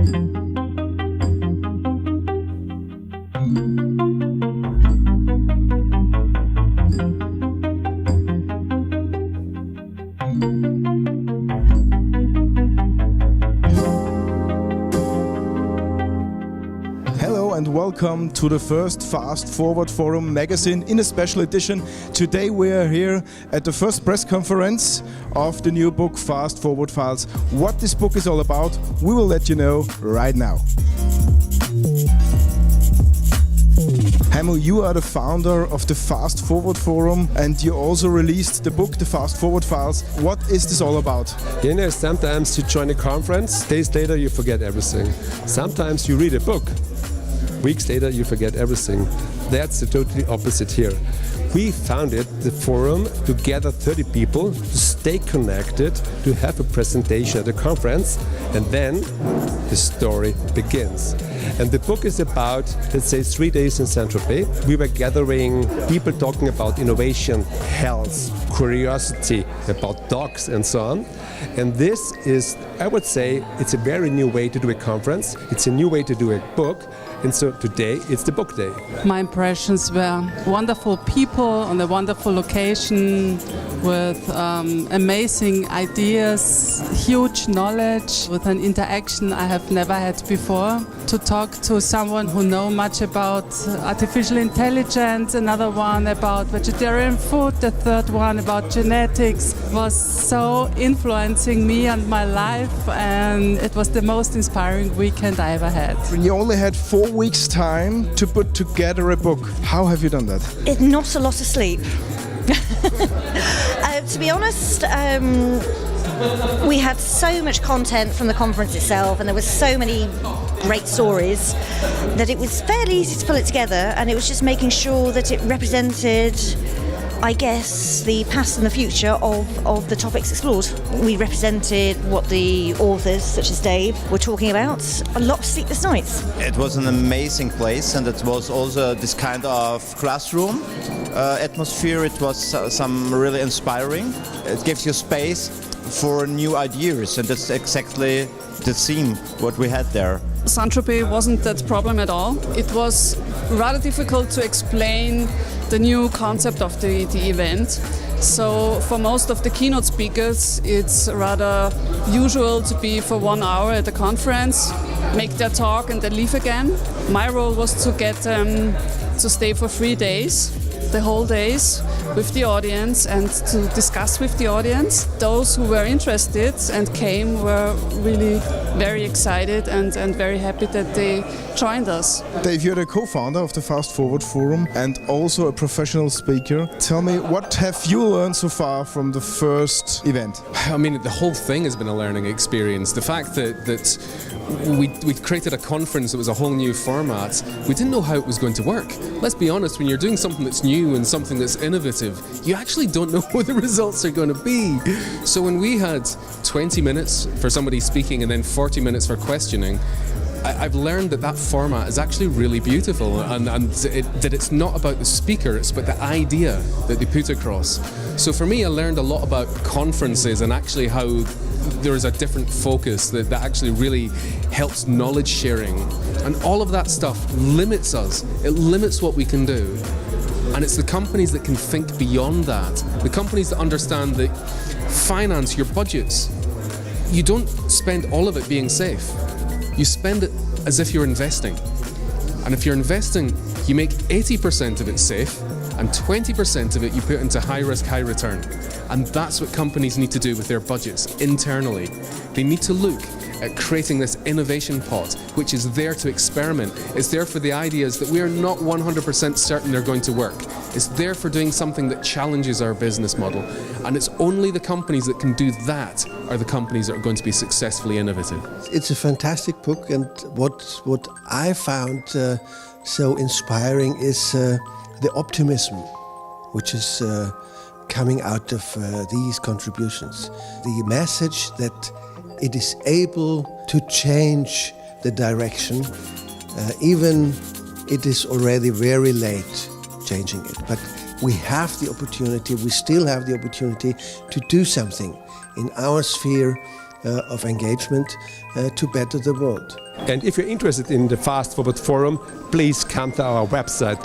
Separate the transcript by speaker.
Speaker 1: Hello and welcome to the first Fast Forward Forum magazine in a special edition. Today we are here at the first press conference of the new book Fast Forward Files. What this book is all about, we will let you know right now. Hamo, you are the founder of the Fast Forward Forum and you also released the book, The Fast Forward Files. What is this all about?
Speaker 2: You know, sometimes you join a conference, days later you forget everything. Sometimes you read a book, weeks later you forget everything. That's the totally opposite here. We founded the forum to gather 30 people, to stay connected, to have a presentation at a conference, and then the story begins. And the book is about, let's say, 3 days in Saint-Tropez. We were gathering people talking about innovation, health, curiosity, about dogs and so on. And this is, I would say, it's a very new way to do a conference. It's a new way to do a book. And so today it's the book day.
Speaker 3: My impressions were wonderful people on a wonderful location with amazing ideas, huge knowledge, with an interaction I have never had before. To talk to someone who knows much about artificial intelligence, another one about vegetarian food, the third one about genetics, was so influencing me and my life, and it was the most inspiring weekend I ever had.
Speaker 1: You only had 4 weeks time to put together a book. How have you done that?
Speaker 4: Not a lot of sleep. To be honest, we had so much content from the conference itself, and there were so many great stories that it was fairly easy to pull it together, and it was just making sure that it represented, I guess, the past and the future of the topics explored. We represented what the authors, such as Dave, were talking about. A lot of sleepless nights.
Speaker 5: It was an amazing place, and it was also this kind of classroom atmosphere. It was some really inspiring. It gives you space for new ideas, and that's exactly the theme what we had there.
Speaker 6: Saint-Tropez wasn't that problem at all. It was rather difficult to explain the new concept of the event. So for most of the keynote speakers, it's rather usual to be for 1 hour at the conference, make their talk and then leave again. My role was to get them to stay for 3 days, the whole days, with the audience and to discuss with the audience. Those who were interested and came were really very excited and very happy that they joined us.
Speaker 1: Dave, you're the co-founder of the Fast Forward Forum and also a professional speaker. Tell me, what have you learned so far from the first event?
Speaker 7: I mean, the whole thing has been a learning experience. The fact that we'd created a conference that was a whole new format, we didn't know how it was going to work. Let's be honest, when you're doing something that's new and something that's innovative, you actually don't know what the results are going to be. So when we had 20 minutes for somebody speaking and then 40 minutes for questioning, I've learned that format is actually really beautiful, and that it's not about the speaker, it's about the idea that they put across. So for me, I learned a lot about conferences and actually how there is a different focus that actually really helps knowledge sharing. And all of that stuff limits us. It limits what we can do. And it's the companies that can think beyond that. The companies that understand that finance, your budgets, you don't spend all of it being safe. You spend it as if you're investing. And if you're investing, you make 80% of it safe and 20% of it you put into high risk, high return. And that's what companies need to do with their budgets internally. They need to look at creating this innovation pot, which is there to experiment. It's there for the ideas that we are not 100% certain they're going to work. It's there for doing something that challenges our business model. And it's only the companies that can do that are the companies that are going to be successfully innovative.
Speaker 8: It's a fantastic book, and what I found so inspiring is the optimism which is coming out of these contributions. The message that it is able to change the direction, even it is already very late changing it. But we have the opportunity, we still have the opportunity to do something in our sphere of engagement to better the world.
Speaker 2: And if you're interested in the Fast Forward Forum, please come to our website.